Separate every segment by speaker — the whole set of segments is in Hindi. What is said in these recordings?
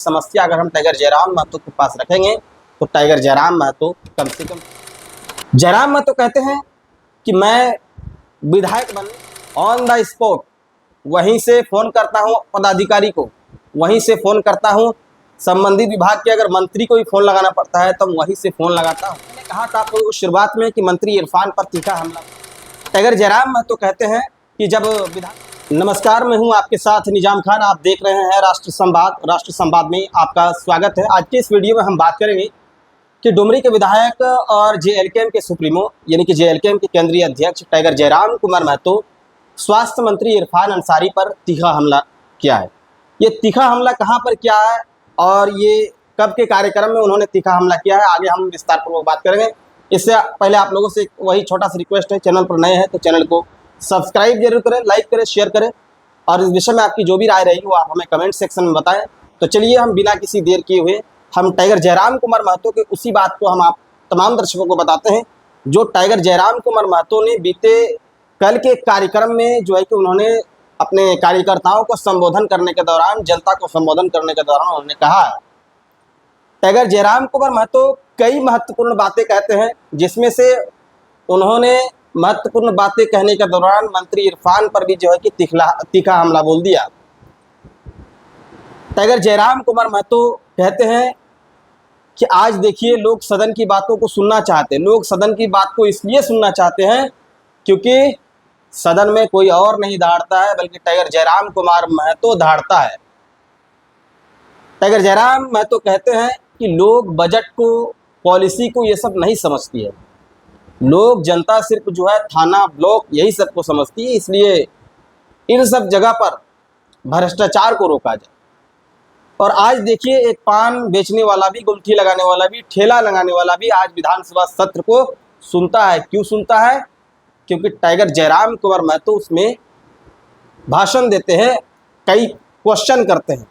Speaker 1: समस्या अगर हम टाइगर जयराम महतो के पास रखेंगे तो टाइगर जयराम महतो कम से कम जयराम महतो कहते हैं कि मैं विधायक बन ऑन द स्पॉट वहीं से फ़ोन करता हूं पदाधिकारी को, वहीं से फ़ोन करता हूं संबंधित विभाग के, अगर मंत्री को भी फ़ोन लगाना पड़ता है तो वहीं से फ़ोन लगाता हूं। मैंने कहा था आपको शुरुआत में कि मंत्री इरफान पर तीखा हमला। टाइगर जयराम महतो कहते हैं कि जब नमस्कार, मैं हूं आपके साथ निजाम खान, आप देख रहे हैं राष्ट्र संवाद में आपका स्वागत है। आज के इस वीडियो में हम बात करेंगे कि डुमरी के विधायक और जेएलकेएम के सुप्रीमो यानी कि जेएलकेएम के केंद्रीय अध्यक्ष टाइगर जयराम कुमार महतो स्वास्थ्य मंत्री इरफान अंसारी पर तीखा हमला किया है। ये तीखा हमला कहां पर किया है और ये कब के कार्यक्रम में उन्होंने तीखा हमला किया है, आगे हम विस्तारपूर्वक बात करेंगे। इससे पहले आप लोगों से वही छोटा सा रिक्वेस्ट है, चैनल पर नए हैं तो चैनल को सब्सक्राइब जरूर करें, लाइक करें, शेयर करें और इस विषय में आपकी जो भी राय रहेगी वो आप हमें कमेंट सेक्शन में बताएं। तो चलिए हम बिना किसी देर किए हुए हम टाइगर जयराम कुमार महतो के उसी बात को हम आप तमाम दर्शकों को बताते हैं जो टाइगर जयराम कुमार महतो ने बीते कल के कार्यक्रम में जो है कि उन्होंने अपने कार्यकर्ताओं को संबोधन करने के दौरान, जनता को संबोधन करने के दौरान उन्होंने कहा है। टाइगर जयराम कुमार महतो कई महत्वपूर्ण बातें कहते हैं, जिसमें से उन्होंने महत्वपूर्ण बातें कहने के दौरान मंत्री इरफान पर भी जो है कि तीखा हमला बोल दिया। टाइगर जयराम कुमार महतो कहते हैं कि आज देखिए लोग सदन की बातों को सुनना चाहते हैं, लोग सदन की बात को इसलिए सुनना चाहते हैं क्योंकि सदन में कोई और नहीं दहाड़ता है बल्कि टाइगर जयराम कुमार महतो दहाड़ता है। टाइगर जयराम महतो कहते हैं कि लोग बजट को, पॉलिसी को ये सब नहीं समझती है, लोग, जनता सिर्फ जो है थाना, ब्लॉक यही सब को समझती है, इसलिए इन सब जगह पर भ्रष्टाचार को रोका जाए। और आज देखिए एक पान बेचने वाला भी, गुमठी लगाने वाला भी, ठेला लगाने वाला भी आज विधानसभा सत्र को सुनता है। क्यों सुनता है? क्योंकि टाइगर जयराम कुमार महतो उसमें भाषण देते हैं, कई क्वेश्चन करते हैं,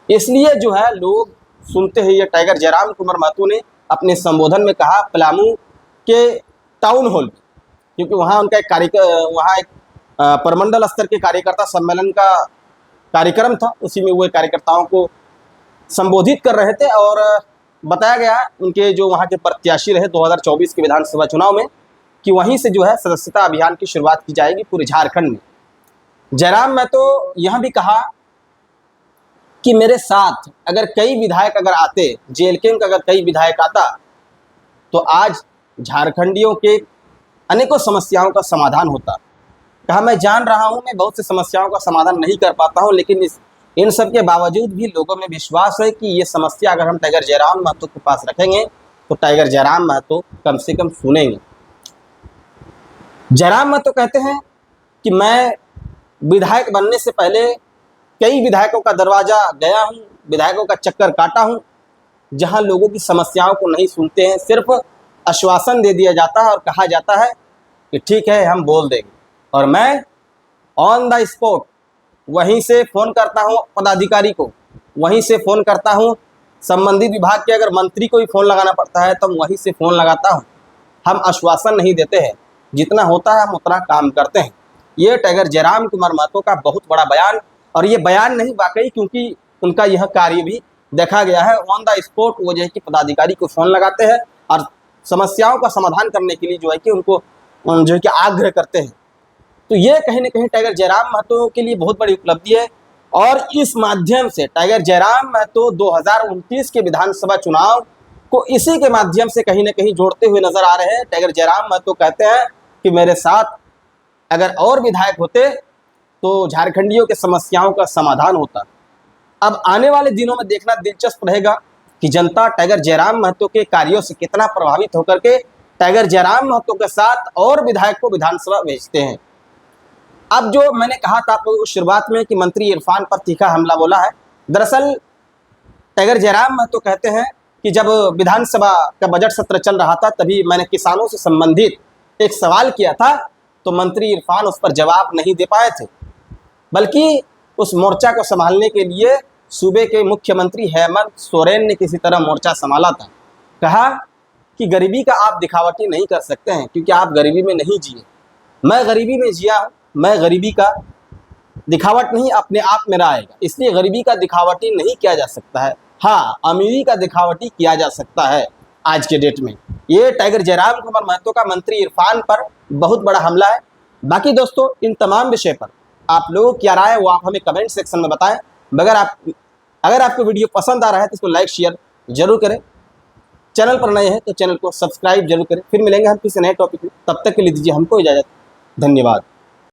Speaker 1: इसलिए जो है लोग सुनते हैं। ये टाइगर जयराम कुमार महतो ने अपने संबोधन में कहा पलामू के टाउन हॉल में, क्योंकि वहाँ उनका एक प्रमंडल स्तर के कार्यकर्ता सम्मेलन का कार्यक्रम था, उसी में वो कार्यकर्ताओं को संबोधित कर रहे थे और बताया गया उनके जो वहाँ के प्रत्याशी रहे 2024 के विधानसभा चुनाव में कि वहीं से जो है सदस्यता अभियान की शुरुआत की जाएगी पूरे झारखंड में। जयराम महतो यह भी कहा कि मेरे साथ अगर कई विधायक अगर आते, जेएलकेएम का अगर कई विधायक आता तो आज झारखंडियों के अनेकों समस्याओं का समाधान होता। कहा मैं जान रहा हूं मैं बहुत सी समस्याओं का समाधान नहीं कर पाता हूं, लेकिन इन सब के बावजूद भी लोगों में विश्वास है कि ये समस्या अगर हम टाइगर जयराम महतो के पास रखेंगे तो टाइगर जयराम महतो कम से कम सुनेंगे। जयराम महतो कहते हैं कि मैं विधायक बनने से पहले कई विधायकों का दरवाजा गया हूं, विधायकों का चक्कर काटा हूं, जहां लोगों की समस्याओं को नहीं सुनते हैं, सिर्फ आश्वासन दे दिया जाता है और कहा जाता है कि ठीक है हम बोल देंगे, और मैं ऑन द स्पॉट वहीं से फ़ोन करता हूं पदाधिकारी को, वहीं से फ़ोन करता हूं संबंधित विभाग के, अगर मंत्री को भी फ़ोन लगाना पड़ता है तो वहीं से फ़ोन लगाता हूं। हम आश्वासन नहीं देते हैं, जितना होता है हम उतना काम करते हैं। ये टाइगर जयराम कुमार महतो का बहुत बड़ा बयान, और ये बयान नहीं वाकई, क्योंकि उनका यह कार्य भी देखा गया है। ऑन द स्पॉट वो जो है कि पदाधिकारी को फ़ोन लगाते हैं और समस्याओं का समाधान करने के लिए जो है कि उनको जो है कि आग्रह करते हैं। तो ये कहीं ना कहीं टाइगर जयराम महतो के लिए बहुत बड़ी उपलब्धि है, और इस माध्यम से टाइगर जयराम महतो 2029 के विधानसभा चुनाव को इसी के माध्यम से कहीं ना कहीं जोड़ते हुए नजर आ रहे हैं। टाइगर जयराम महतो कहते हैं कि मेरे साथ अगर और विधायक होते तो झारखंडियों के समस्याओं का समाधान होता। अब आने वाले दिनों में देखना दिलचस्प रहेगा कि जनता टाइगर जयराम महतो के कार्यों से कितना प्रभावित होकर के टाइगर जयराम महतो के साथ और विधायक को विधानसभा भेजते हैं। अब जो मैंने कहा था आपको शुरुआत में कि मंत्री इरफान पर तीखा हमला बोला है, दरअसल टाइगर जयराम महतो कहते हैं कि जब विधानसभा का बजट सत्र चल रहा था तभी मैंने किसानों से संबंधित एक सवाल किया था, तो मंत्री इरफान उस पर जवाब नहीं दे पाए थे, बल्कि उस मोर्चा को संभालने के लिए सूबे के मुख्यमंत्री हेमंत सोरेन ने किसी तरह मोर्चा संभाला था। कहा कि गरीबी का आप दिखावटी नहीं कर सकते हैं क्योंकि आप गरीबी में नहीं जिए, मैं गरीबी में जिया हूँ, मैं गरीबी का दिखावट नहीं अपने आप में आएगा, इसलिए गरीबी का दिखावटी नहीं किया जा सकता है। हाँ, अमीरी का दिखावटी किया जा सकता है आज के डेट में। ये टाइगर जयराम कुमार महतो का मंत्री इरफान पर बहुत बड़ा हमला है। बाकी दोस्तों, इन तमाम विषय पर आप लोगों की क्या राय है वो आप हमें कमेंट सेक्शन में बताएं। अगर आपको वीडियो पसंद आ रहा है तो इसको लाइक शेयर जरूर करें। चैनल पर नए हैं तो चैनल को सब्सक्राइब जरूर करें। फिर मिलेंगे हम किसी नए टॉपिक में, तब तक के लिए दीजिए हमको इजाज़त। धन्यवाद।